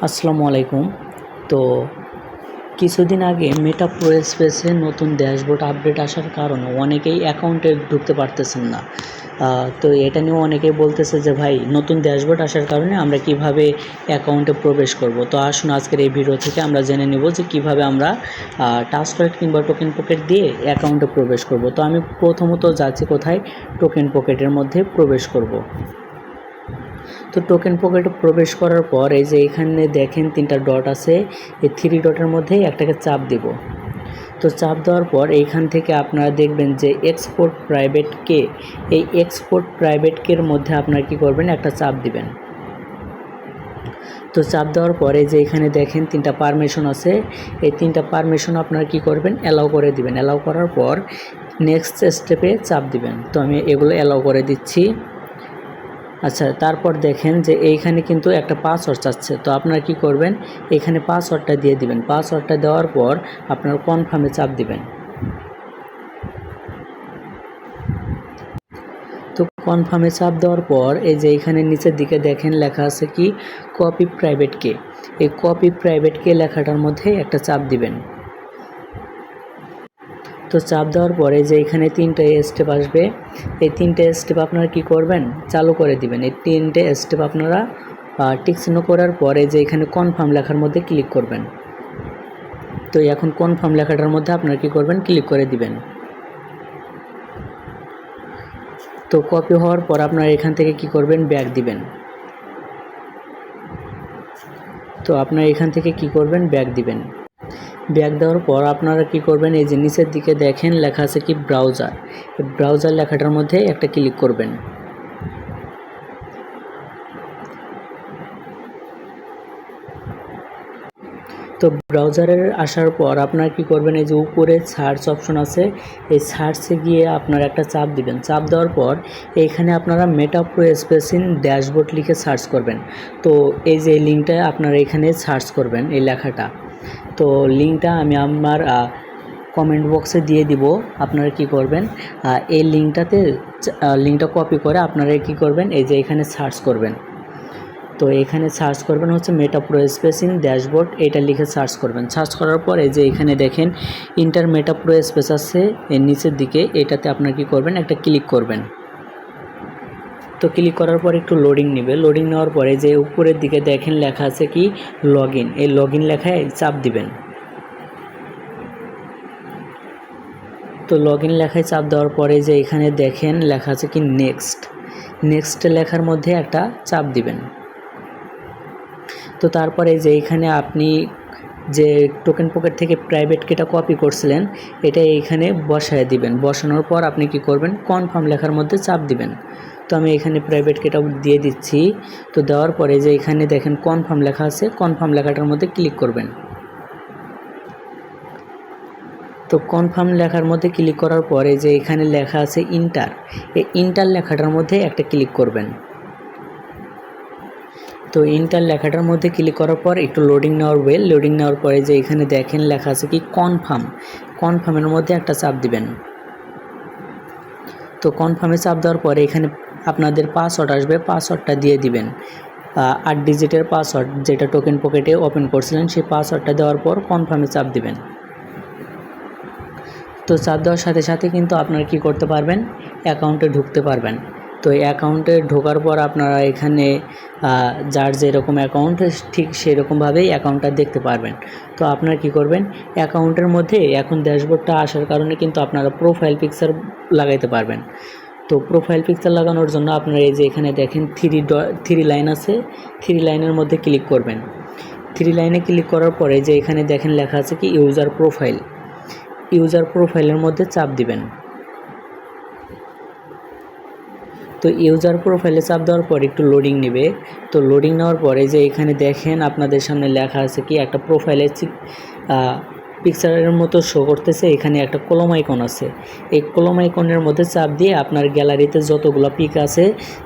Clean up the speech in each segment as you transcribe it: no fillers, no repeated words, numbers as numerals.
আসসালামু আলাইকুম। তো কিছুদিন আগে মেটা প্রো স্পেসে নতুন ড্যাশবোর্ড আপডেট আসার কারণে অনেকেই অ্যাকাউন্টে ঢুকতে পারতেছেন না। তো এটা নিয়েও অনেকেই বলতেছে যে ভাই নতুন ড্যাশবোর্ড আসার কারণে আমরা কিভাবে অ্যাকাউন্টে প্রবেশ করব। তো আসুন আজকের এই ভিডিও থেকে আমরা জেনে নেব যে কিভাবে আমরা টাস্কওয়ালেট কিংবা টোকেন পকেট দিয়ে অ্যাকাউন্টে প্রবেশ করব। তো আমি প্রথমত যাচ্ছি কোথায়, টোকেন পকেটের মধ্যে প্রবেশ করব। তো টোকেন পকেটে প্রবেশ করার পর এই যে এখানে দেখেন 3টা ডট আছে, এই 3 ডটের মধ্যে একটাকে চাপ দেব। তো চাপ দেওয়ার পর এইখান থেকে আপনারা দেখবেন যে এক্সপোর্ট প্রাইভেট কে, এই এক্সপোর্ট প্রাইভেট কের মধ্যে আপনারা কি করবেন, একটা চাপ দিবেন। তো চাপ দেওয়ার পরে যে এখানে দেখেন 3টা পারমিশন আছে, এই 3টা পারমিশন আপনারা কি করবেন, অ্যালাউ করে দিবেন। অ্যালাউ করার পর নেক্সট স্টেপে চাপ দিবেন। তো আমি এগুলো অ্যালাউ করে দিচ্ছি। আচ্ছা, তারপর দেখেন যে এইখানে কিন্তু একটা পাসওয়ার্ড চাচ্ছে। তো আপনারা কি করবেন, এখানে পাসওয়ার্ডটা দিয়ে দিবেন। পাসওয়ার্ডটা দেওয়ার পর আপনারা কনফার্মে চাপ দিবেন। তো কনফার্মে চাপ দেওয়ার পর এই যে এখানে নিচের দিকে দেখেন লেখা আছে কি, কপি প্রাইভেট কে। এই কপি প্রাইভেট কে লেখাটার মধ্যে একটা চাপ দিবেন। তো চাপ দেওয়ার পরে যে এখানে 3টে স্টেপ আসবে, এই 3টে স্টেপ আপনারা কি করবেন, চালু করে দিবেন। এই 3টে স্টেপ আপনারা টিক চিহ্ন করার পরে যে এখানে কনফার্ম লেখার মধ্যে ক্লিক করবেন। তো এখন কনফার্ম লেখাটার মধ্যে আপনারা কি করবেন, ক্লিক করে দিবেন। তো কপি হওয়ার পর আপনারা এখান থেকে কি করবেন, ব্যাক দিবেন। তো আপনারা এখান থেকে কি করবেন, ব্যাক দিবেন। ব্যাক দেওয়ার পর আপনারা কি করবেন, এই যে নিচের দিকে দেখেন লেখা আছে কি ব্রাউজার, এই ব্রাউজার লেখাটার মধ্যে একটা ক্লিক করবেন। তো ব্রাউজারের আসার পর আপনারা কি করবেন, এই যে উপরে সার্চ অপশন আছে, এই সার্চে গিয়ে আপনারা একটা চাপ দিবেন। চাপ দেওয়ার পর এইখানে আপনারা মেটা প্রো স্পেসিন ড্যাশবোর্ড লিখে সার্চ করবেন। তো এই যে লিঙ্কটা আপনারা এখানে সার্চ করবেন, এই লেখাটা। তো লিঙ্কটা আমি আমার কমেন্ট বক্সে দিয়ে দিব। আপনারা কি করবেন, এই লিঙ্কটা কপি করে আপনারা কি করবেন, এই যে এখানে সার্চ করবেন। তো এখানে সার্চ করবেন হচ্ছে মেটা প্রো স্পেসিং ড্যাশবোর্ড, এটা লিখে সার্চ করবেন। সার্চ করার পর এই যে এখানে দেখেন ইন্টার মেটা প্রো স্পেস আছে এর নিচের দিকে, এটাতে আপনারা কি করবেন, একটা ক্লিক করবেন। তো ক্লিক করার পর একটু লোডিং নেবে। লোডিং নেওয়ার পরে যে উপরের দিকে দেখেন লেখা আছে কি লগইন, এই লগইন লেখায় চাপ দিবেন। তো লগইন লেখায় চাপ দেওয়ার পরে যে এখানে দেখেন লেখা আছে কি নেক্সট লেখার মধ্যে একটা চাপ দিবেন। তো তারপরে যে এখানে আপনি যে টোকেন পকেট থেকে প্রাইভেট কিটা কপি করছিলেন, এটা এইখানে বসায় দিবেন। বসানোর পর আপনি কি করবেন, কনফার্ম লেখার মধ্যে চাপ দিবেন। তো আমি এখানে প্রাইভেট কিটা দিয়ে দিচ্ছি। তো দেওয়ার পরে যে এখানে দেখেন কনফার্ম লেখা আছে, কনফার্ম লেখাটার মধ্যে ক্লিক করবেন। তো কনফার্ম লেখার মধ্যে ক্লিক করার পরে যে এখানে লেখা আছে ইন্টার, এই ইন্টার লেখাটার মধ্যে একটা ক্লিক করবেন। তো ইন্টার লেখাটার মধ্যে ক্লিক করার পর একটু লোডিং নেওয়ার পরে যে এখানে দেখেন লেখা আছে কি কনফার্মের মধ্যে একটা চাপ দিবেন। তো কনফার্মে চাপ দেওয়ার পরে এখানে আপনাদের পাসওয়ার্ড আসবে, পাসওয়ার্ডটা দিয়ে দিবেন। 8 ডিজিটের পাসওয়ার্ড যেটা টোকেন পকেটে ওপেন করছিলেন, সেই পাসওয়ার্ডটা দেওয়ার পর কনফার্মে চাপ দিবেন। তো চাপ দেওয়ার সাথে সাথে কিন্তু আপনারা কি করতে পারবেন, অ্যাকাউন্টে ঢুকতে পারবেন। তো অ্যাকাউন্টে ঢোকার পর আপনারা এখানে যার যেরকম অ্যাকাউন্ট ঠিক সেরকমভাবেই অ্যাকাউন্টটা দেখতে পারবেন। তো আপনারা কি করবেন, অ্যাকাউন্টের মধ্যে এখন ড্যাশবোর্ডটা আসার কারণে কিন্তু আপনারা প্রোফাইল পিকচার লাগাইতে পারবেন। তো প্রোফাইল পিকচার লাগানোর জন্য আপনারা এই যে এখানে দেখেন থ্রি লাইন আছে, 3 লাইনের মধ্যে ক্লিক করবেন। 3 লাইনে ক্লিক করার পরে যে এখানে দেখেন লেখা আছে কি ইউজার প্রোফাইলের মধ্যে চাপ দিবেন। তো ইউজার প্রোফাইলে চাপ দেওয়ার পর একটু লোডিং নেবে। তো লোডিং নেওয়ার পরে যে এখানে দেখেন আপনাদের সামনে লেখা আছে কি একটা প্রোফাইলের পিকচারের মতো শো করতেছে, এখানে একটা কলম আইকন আছে। এই কলম আইকনের মধ্যে চাপ দিয়ে আপনার গ্যালারিতে যতগুলো পিক আছে,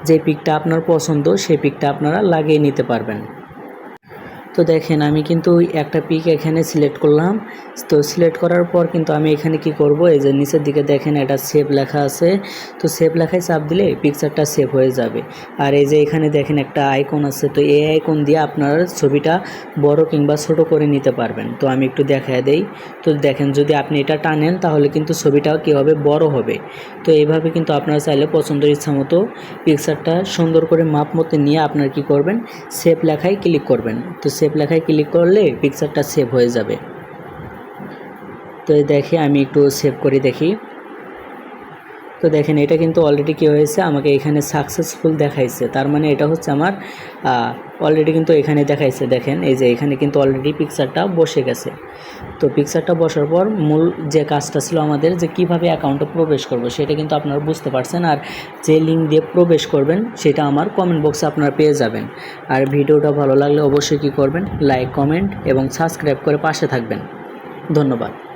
যে পিকটা আপনার পছন্দ সেই পিকটা আপনারা লাগিয়ে নিতে পারবেন। তো দেখেন আমি কিন্তু একটা পিক এখানে সিলেক্ট করলাম। তো সিলেক্ট করার পর কিন্তু আমি এখানে কি করব, এই যে নিচের দিকে দেখেন এটা সেভ লেখা আছে। তো সেভ লেখায় চাপ দিলে পিকচারটা সেভ হয়ে যাবে। আর এই যে এখানে দেখেন একটা আইকন আছে, তো এই আইকন দিয়ে আপনার ছবিটা বড় কিংবা ছোট করে নিতে পারবেন। তো আমি একটু দেখায় দেই। তো দেখেন যদি আপনি এটা টানেন তাহলে কিন্তু ছবিটাও কী হবে, বড় হবে। তো এইভাবে কিন্তু আপনারা চাইলে পছন্দের ইচ্ছা মতো পিকচারটা সুন্দর করে মাপ মতো নিয়ে আপনার কি করবেন, সেভ লেখায় ক্লিক করবেন। তো সেভ লেখায় ক্লিক করলে পিকচারটা সেভ হয়ে যাবে। তো দেখে আমি একটু সেভ করে দেখি। তো দেখেন এটা কিন্তু অলরেডি কী হয়েছে, আমাকে এখানে সাকসেসফুল দেখাইছে। তার মানে এটা হচ্ছে আমার অলরেডি কিন্তু এখানে দেখাইছে। দেখেন এই যে এখানে কিন্তু অলরেডি পিকচারটা বসে গেছে। তো পিকচারটা বসার পর মূল যে কাজটা ছিল আমাদের, যে কিভাবে অ্যাকাউন্টে প্রবেশ করব সেটা কিন্তু আপনারা বুঝতে পারছেন। আর যে লিঙ্ক দিয়ে প্রবেশ করবেন সেটা আমার কমেন্ট বক্সে আপনারা পেয়ে যাবেন। আর ভিডিওটা ভালো লাগলে অবশ্যই কী করবেন, লাইক, কমেন্ট এবং সাবস্ক্রাইব করে পাশে থাকবেন। ধন্যবাদ।